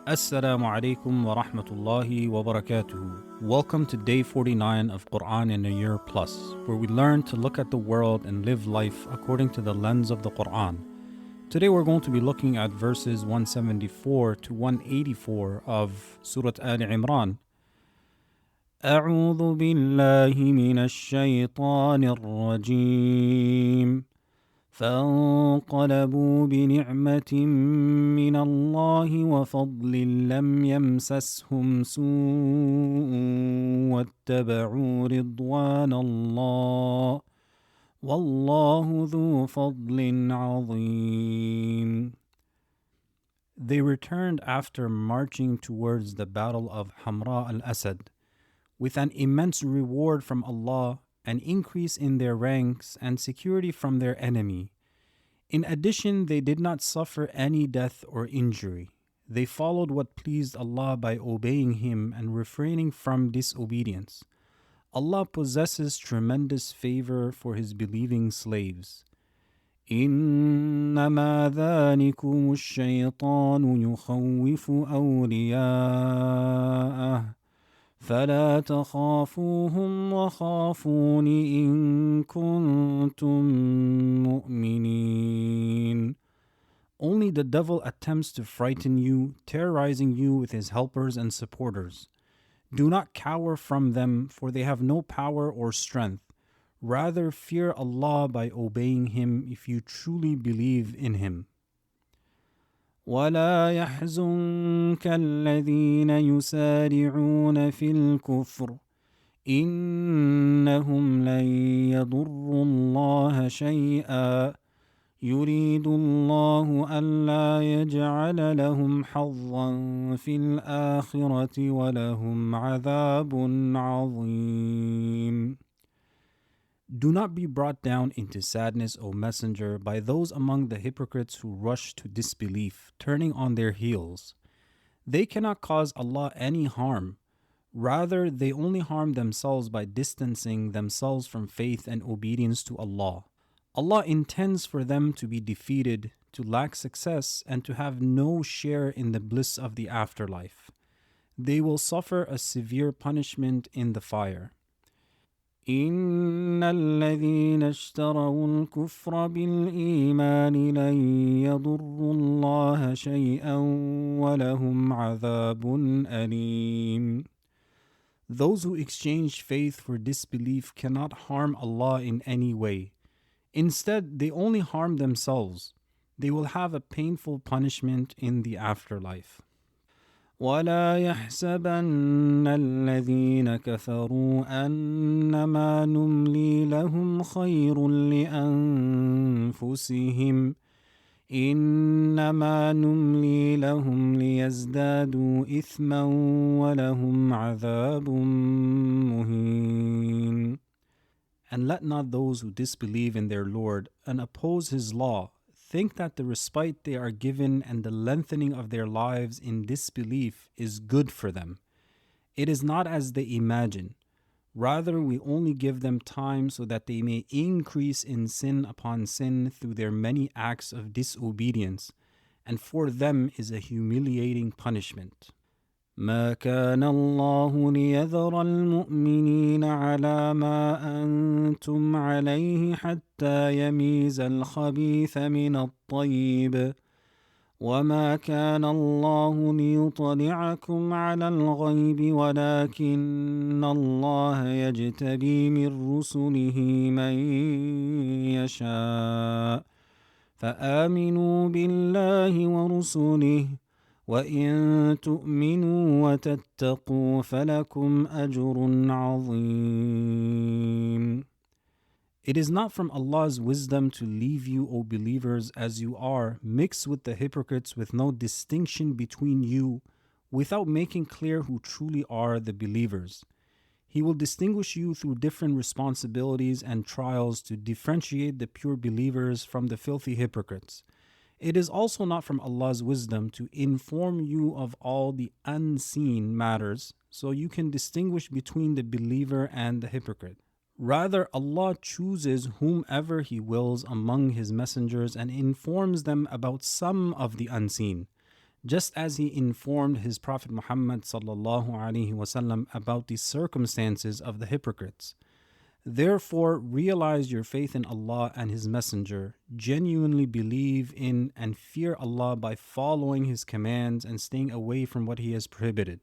Assalamu alaikum wa rahmatullahi wa barakatuhu. Welcome to day 49 of Quran in a Year Plus, where we learn to look at the world and live life according to the lens of the Quran. Today we're going to be looking at verses 174 to 184 of Surah Al-Imran. أعوذ بالله من الشيطان الرجيم فانقلبوا بنعمة من الله وفضل لم يمسسهم سوء واتبعوا رضوان الله والله ذو فضل عظيم. They returned after marching towards the battle of Hamra al-Asad with an immense reward from Allah, an increase in their ranks, and security from their enemy. In addition, they did not suffer any death or injury. They followed what pleased Allah by obeying Him and refraining from disobedience. Allah possesses tremendous favor for His believing slaves. إنما ذلكم الشيطان يخوف أولياءه فلا تخافوهم وخافون إن كنتم مؤمنين. Only the devil attempts to frighten you, terrorizing you with his helpers and supporters. Do not cower from them, for they have no power or strength. Rather fear Allah by obeying Him if you truly believe in Him. ولا يحزنك الذين يسارعون في الكفر إنهم لن يضروا الله شيئا يريد الله ألا يجعل لهم حظا في الآخرة ولهم عذاب عظيم. Do not be brought down into sadness, O Messenger, by those among the hypocrites who rush to disbelief, turning on their heels. They cannot cause Allah any harm. Rather, they only harm themselves by distancing themselves from faith and obedience to Allah. Allah intends for them to be defeated, to lack success, and to have no share in the bliss of the afterlife. They will suffer a severe punishment in the fire. إن الذين اشتروا الكفر بالإيمان لن يضروا الله شيئا ولهم عذاب أليم. Those who exchange faith for disbelief cannot harm Allah in any way. Instead, they only harm themselves. They will have a painful punishment in the afterlife. ولا يحسبن الذين كفروا أنما نملي لهم خير لأنفسهم إنما نملي لهم ليزدادوا إثما ولهم عذاب مهين. And let not those who disbelieve in their Lord and oppose His law think that the respite they are given and the lengthening of their lives in disbelief is good for them. It is not as they imagine. Rather, we only give them time so that they may increase in sin upon sin through their many acts of disobedience, and for them is a humiliating punishment. ما كان الله ليذر المؤمنين على ما أنتم عليه حتى يميز الخبيث من الطيب وما كان الله ليطلعكم على الغيب ولكن الله يجتبي من رسله من يشاء فآمنوا بالله ورسله وَإِن تُؤْمِنُوا وَتَتَّقُوا فَلَكُمْ أَجْرٌ عَظِيمٌ. It is not from Allah's wisdom to leave you, O believers, as you are, mixed with the hypocrites with no distinction between you, without making clear who truly are the believers. He will distinguish you through different responsibilities and trials to differentiate the pure believers from the filthy hypocrites. It is also not from Allah's wisdom to inform you of all the unseen matters, so you can distinguish between the believer and the hypocrite. Rather, Allah chooses whomever He wills among His messengers and informs them about some of the unseen. just as he informed his Prophet Muhammad sallallahu alaihi wasallam about the circumstances of the hypocrites. Therefore, realize your faith in Allah and His Messenger, genuinely believe in and fear Allah by following His commands and staying away from what He has prohibited.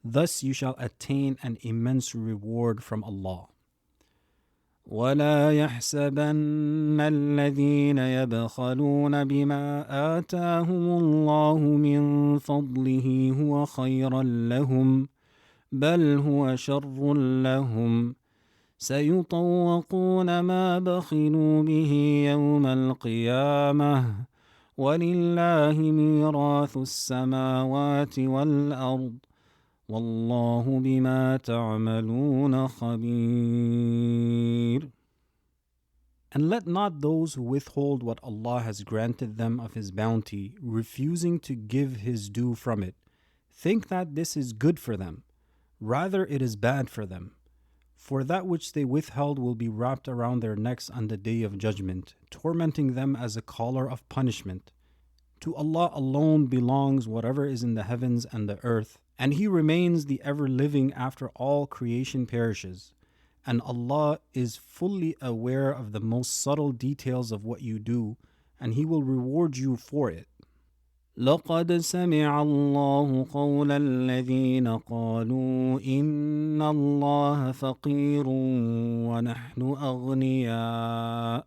Thus you shall attain an immense reward from Allah. ولا يحسبن الذين يبخلون بما آتاهم الله من فضله هو خيرا لهم بل هو شر لهم سيطوقون ما بخلوا به يوم القيامة ولله ميراث السماوات والأرض والله بما تعملون خبير. And let not those who withhold what Allah has granted them of His bounty, refusing to give His due from it, think that this is good for them. Rather, it is bad for them. For that which they withheld will be wrapped around their necks on the day of judgment, tormenting them as a collar of punishment. To Allah alone belongs whatever is in the heavens and the earth, and He remains the ever-living after all creation perishes. And Allah is fully aware of the most subtle details of what you do, and He will reward you for it. لقد سمع الله قول الذين قالوا إن الله فقير ونحن أغنياء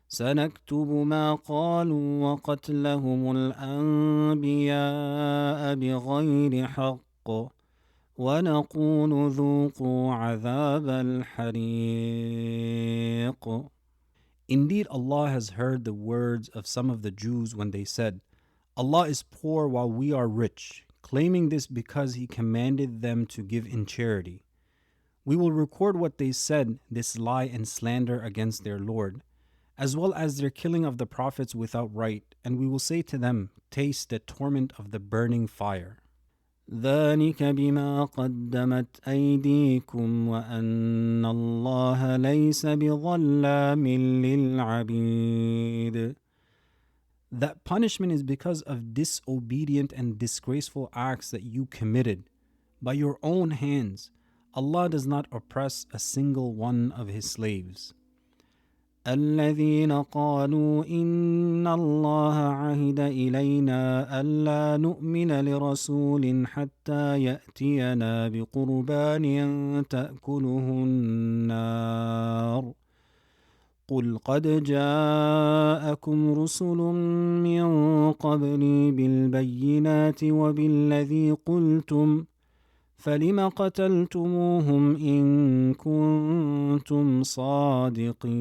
سنكتب ما قالوا وقتلهم الأنبياء بغير حق ونقول ذوقوا عذاب الحريق. Indeed, Allah has heard the words of some of the Jews when they said, Allah is poor while we are rich, claiming this because He commanded them to give in charity. We will record what they said, this lie and slander against their Lord, as well as their killing of the prophets without right, and we will say to them, taste the torment of the burning fire. ذلك بما قدمت أيديكم وأن الله ليس بظلام للعبيد. That punishment is because of disobedient and disgraceful acts that you committed by your own hands. Allah does not oppress a single one of His slaves. الذين قالوا إن الله عهد إلينا ألا نؤمن لرسول حتى يأتينا بقربان تأكله النار قل قد جاءكم رسل من قبلي بالبينات وبالذي قلتم فلم قتلتموهم إن كنتم صادقين.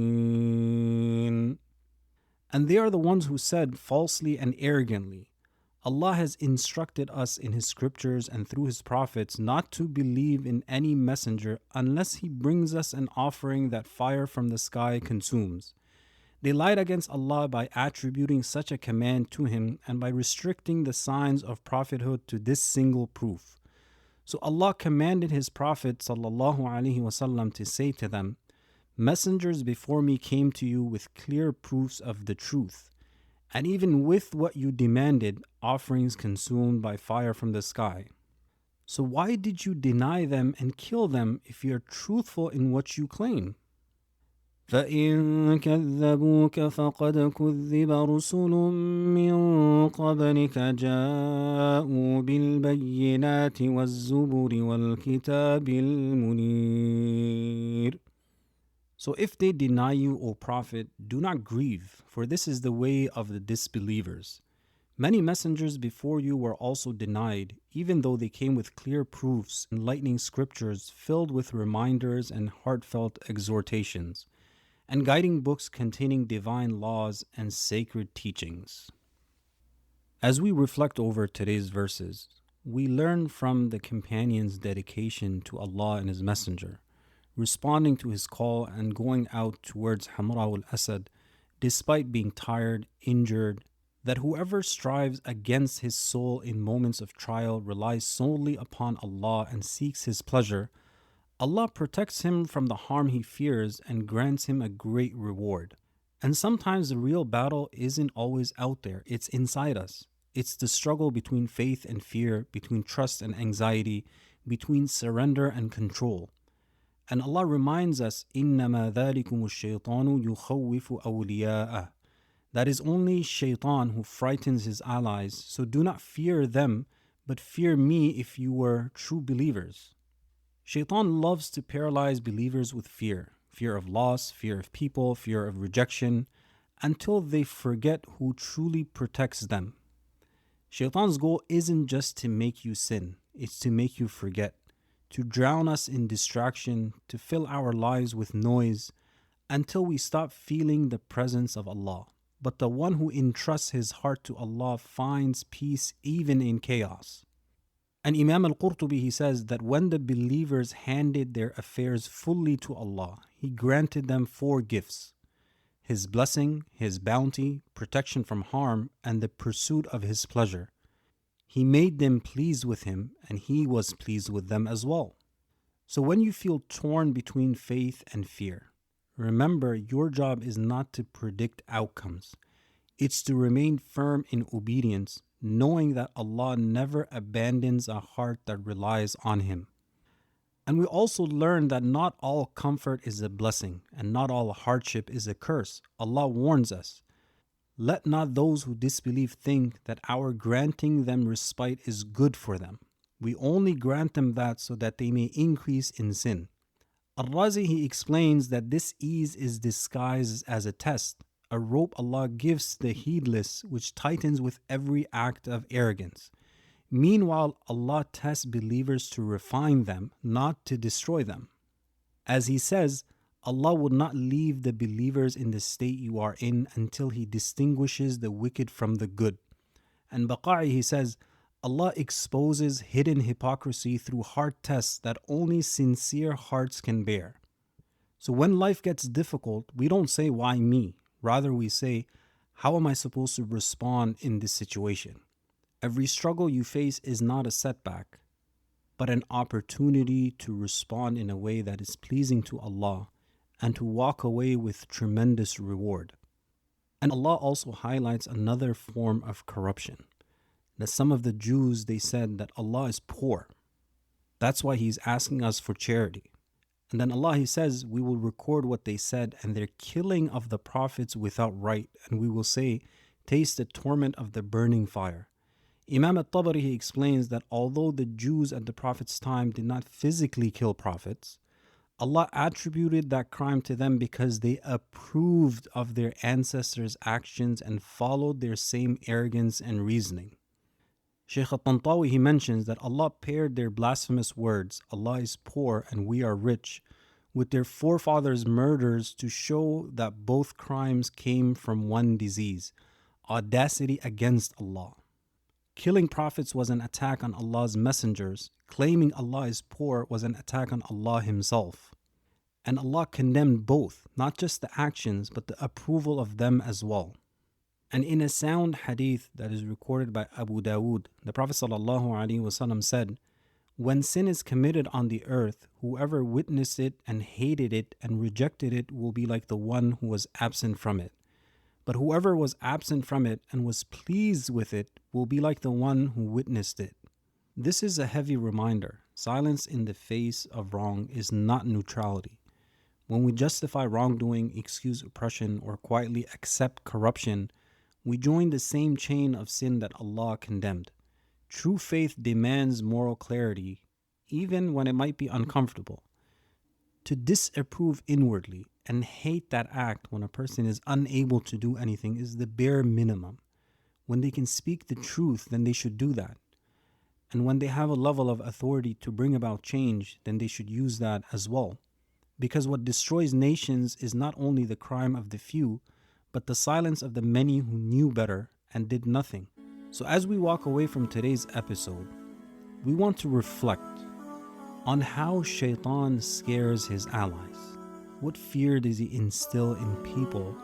And they are the ones who said falsely and arrogantly, Allah has instructed us in His scriptures and through His prophets not to believe in any messenger unless he brings us an offering that fire from the sky consumes. They lied against Allah by attributing such a command to Him and by restricting the signs of prophethood to this single proof. So Allah commanded His Prophet ﷺ to say to them, messengers before me came to you with clear proofs of the truth, and even with what you demanded, offerings consumed by fire from the sky. So why did you deny them and kill them if you are truthful in what you claim? فإن كذبوك فقد كذب رسل من قبلك جاءوا بالبينات والزبر والكتاب المنير. So if they deny you, O Prophet, do not grieve, for this is the way of the disbelievers. Many messengers before you were also denied, even though they came with clear proofs, enlightening scriptures filled with reminders and heartfelt exhortations, and guiding books containing divine laws and sacred teachings. As we reflect over today's verses, we learn from the companions' dedication to Allah and His Messenger, responding to His call and going out towards Hamra al-Asad despite being tired, injured, that whoever strives against his soul in moments of trial relies solely upon Allah and seeks His pleasure, Allah protects him from the harm he fears and grants him a great reward. And sometimes the real battle isn't always out there, it's inside us. It's the struggle between faith and fear, between trust and anxiety, between surrender and control. And Allah reminds us, إِنَّمَا ذَلِكُمُ الشَّيْطَانُ يُخَوِّفُ أَوْلِيَاءَهُ. That is only shaitan who frightens his allies, so do not fear them, but fear me if you were true believers. Shaitan loves to paralyze believers with fear. Fear of loss, fear of people, fear of rejection, until they forget who truly protects them. Shaitan's goal isn't just to make you sin, it's to make you forget, to drown us in distraction, to fill our lives with noise, until we stop feeling the presence of Allah. But the one who entrusts his heart to Allah finds peace even in chaos. And Imam al-Qurtubi, he says that when the believers handed their affairs fully to Allah, He granted them 4 gifts: His blessing, His bounty, protection from harm, and the pursuit of His pleasure. He made them pleased with Him, and He was pleased with them as well. So when you feel torn between faith and fear, remember your job is not to predict outcomes. It's to remain firm in obedience, knowing that Allah never abandons a heart that relies on Him. And we also learn that not all comfort is a blessing, and not all hardship is a curse. Allah warns us, "Let not those who disbelieve think that our granting them respite is good for them. We only grant them that so that they may increase in sin." Al-Razi, he explains that this ease is disguised as a test, a rope Allah gives the heedless, which tightens with every act of arrogance. Meanwhile, Allah tests believers to refine them, not to destroy them. As He says, Allah will not leave the believers in the state you are in until He distinguishes the wicked from the good. And Baqa'i, he says, Allah exposes hidden hypocrisy through hard tests that only sincere hearts can bear. So when life gets difficult, we don't say, "Why me?" Rather, we say, "How am I supposed to respond in this situation?" Every struggle you face is not a setback, but an opportunity to respond in a way that is pleasing to Allah and to walk away with tremendous reward. And Allah also highlights another form of corruption, that some of the Jews, they said that Allah is poor. That's why He's asking us for charity. And then Allah, He says, we will record what they said and their killing of the prophets without right, and we will say, taste the torment of the burning fire. Imam al-Tabari, he explains that although the Jews at the Prophet's time did not physically kill prophets, Allah attributed that crime to them because they approved of their ancestors' actions and followed their same arrogance and reasoning. Shaykh al-Tantawi, he mentions that Allah paired their blasphemous words, "Allah is poor and we are rich," with their forefathers' murders to show that both crimes came from one disease: audacity against Allah. Killing prophets was an attack on Allah's messengers. Claiming Allah is poor was an attack on Allah Himself. And Allah condemned both, not just the actions, but the approval of them as well. And in a sound hadith that is recorded by Abu Dawood, the Prophet ﷺ said, "When sin is committed on the earth, whoever witnessed it and hated it and rejected it will be like the one who was absent from it. But whoever was absent from it and was pleased with it will be like the one who witnessed it." This is a heavy reminder. Silence in the face of wrong is not neutrality. When we justify wrongdoing, excuse oppression, or quietly accept corruption, we join the same chain of sin that Allah condemned. True faith demands moral clarity, even when it might be uncomfortable. To disapprove inwardly and hate that act when a person is unable to do anything is the bare minimum. When they can speak the truth, then they should do that. And when they have a level of authority to bring about change, then they should use that as well. Because what destroys nations is not only the crime of the few, but the silence of the many who knew better and did nothing. So as we walk away from today's episode, we want to reflect on how Shaitan scares his allies. What fear does he instill in people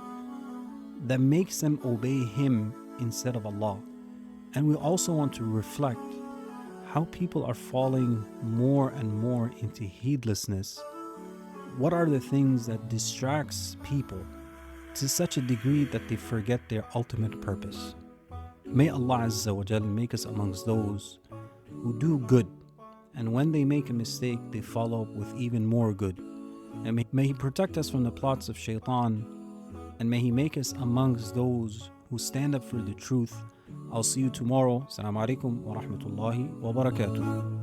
that makes them obey him instead of Allah? And we also want to reflect how people are falling more and more into heedlessness. What are the things that distracts people to such a degree that they forget their ultimate purpose? May Allah Azza wa Jal make us amongst those who do good, and when they make a mistake, they follow up with even more good. And may He protect us from the plots of shaitan, and may He make us amongst those who stand up for the truth. I'll see you tomorrow. Assalamu alaikum wa rahmatullahi wa barakatuh.